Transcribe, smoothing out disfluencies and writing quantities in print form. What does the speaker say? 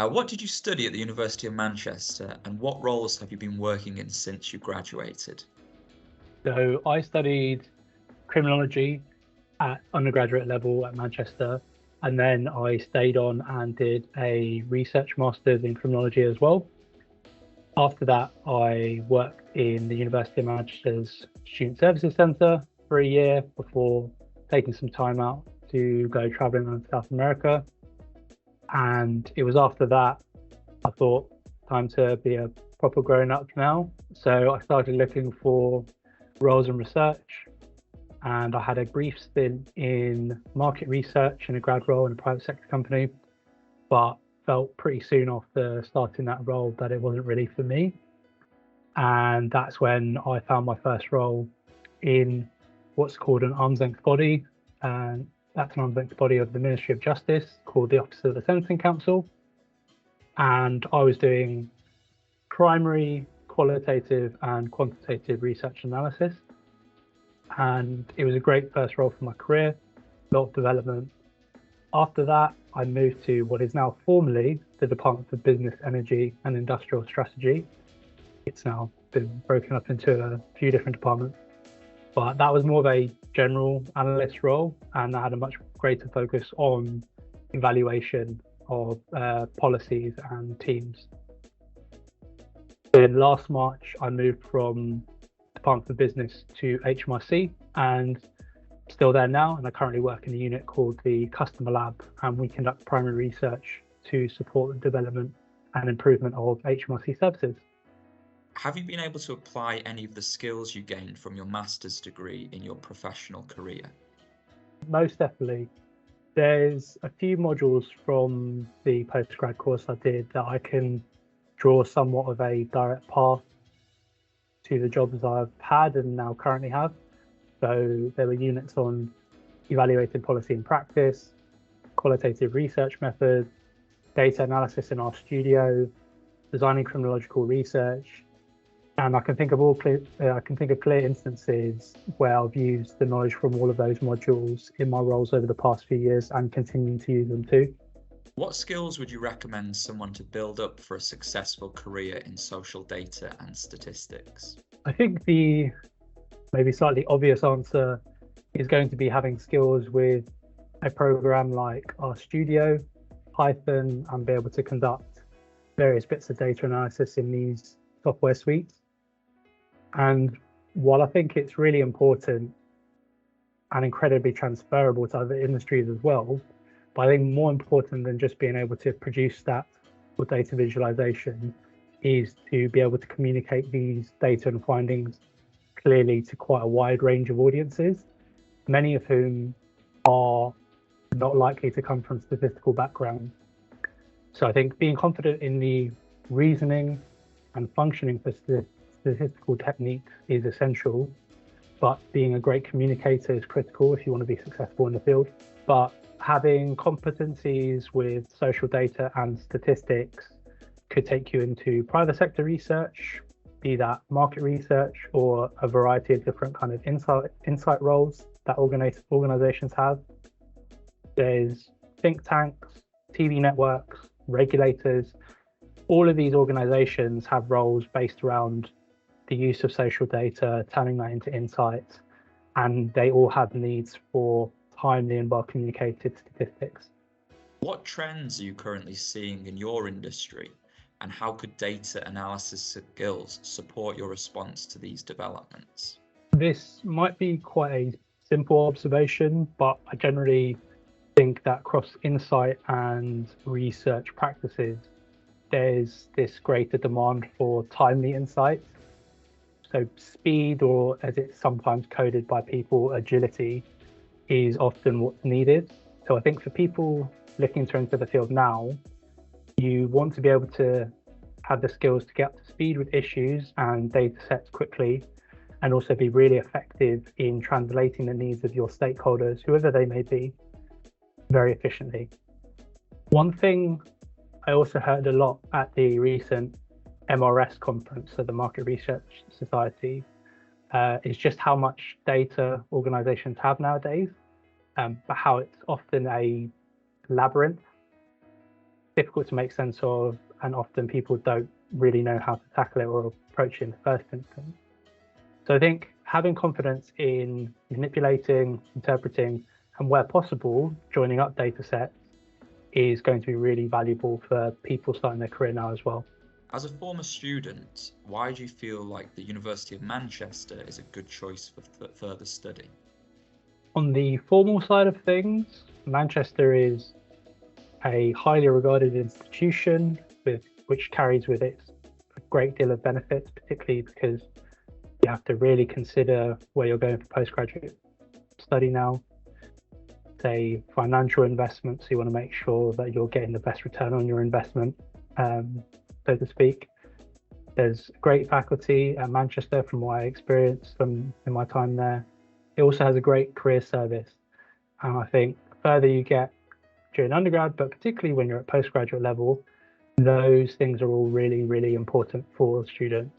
What did you study at the University of Manchester, and what roles have you been working in since you graduated? So I studied criminology at undergraduate level at Manchester, and then I stayed on and did a research master's in criminology as well. After that, I worked in the University of Manchester's Student Services Centre for a year before taking some time out to go travelling around South America. And it was after that I thought, time to be a proper grown up now. So I started looking for roles in research, and I had a brief stint in market research in a grad role in a private sector company, but felt pretty soon after starting that role that it wasn't really for me. And that's when I found my first role in what's called an arm's length body. And that's an arm's length body of the Ministry of Justice called the Office of the Sentencing Council. And I was doing primary, qualitative, and quantitative research analysis. And it was a great first role for my career, a lot of development. After that, I moved to what is now formally the Department for Business, Energy and Industrial Strategy. It's now been broken up into a few different departments, but that was more of a general analyst role, and I had a much greater focus on evaluation of policies and teams. Then last March, I moved from Department for Business to HMRC, and still there now, and I currently work in a unit called the Customer Lab, and we conduct primary research to support the development and improvement of HMRC services. Have you been able to apply any of the skills you gained from your master's degree in your professional career? Most definitely. There's a few modules from the postgrad course I did that I can draw somewhat of a direct path to the jobs I've had and now currently have. So there were units on evaluating policy in practice, qualitative research methods, data analysis in our studio, designing criminological research, and I can think of clear instances where I've used the knowledge from all of those modules in my roles over the past few years and continuing to use them too. What skills would you recommend someone to build up for a successful career in social data and statistics? I think the maybe slightly obvious answer is going to be having skills with a program like RStudio, Python, and be able to conduct various bits of data analysis in these software suites. And while I think it's really important and incredibly transferable to other industries as well, but I think more important than just being able to produce stats or data visualization is to be able to communicate these data and findings clearly to quite a wide range of audiences, many of whom are not likely to come from statistical backgrounds. So I think being confident in the reasoning and functioning for statistical techniques is essential, but being a great communicator is critical if you want to be successful in the field. But having competencies with social data and statistics could take you into private sector research, be that market research or a variety of different kind of insight roles that organizations have. There's think tanks, TV networks, regulators. All of these organizations have roles based around the use of social data, turning that into insights, and they all have needs for timely and well communicated statistics. What trends are you currently seeing in your industry, and how could data analysis skills support your response to these developments? This might be quite a simple observation, but I generally think that across insight and research practices, there's this greater demand for timely insights. So speed, or as it's sometimes coded by people, agility, is often what's needed. So I think for people looking to enter the field now, you want to be able to have the skills to get up to speed with issues and data sets quickly, and also be really effective in translating the needs of your stakeholders, whoever they may be, very efficiently. One thing I also heard a lot at the recent MRS conference, so the Market Research Society, is just how much data organizations have nowadays, but how it's often a labyrinth. difficult to make sense of, and often people don't really know how to tackle it or approach it in the first instance. So I think having confidence in manipulating, interpreting, and where possible, joining up data sets is going to be really valuable for people starting their career now as well. As a former student, why do you feel like the University of Manchester is a good choice for further study? On the formal side of things, Manchester is a highly regarded institution which carries with it a great deal of benefits, particularly because you have to really consider where you're going for postgraduate study now. Say financial investment, so you want to make sure that you're getting the best return on your investment, so to speak. There's great faculty at Manchester from what I experienced in my time there. It also has a great career service, and I think the further you get during undergrad, but particularly when you're at postgraduate level, those things are all really, really important for students.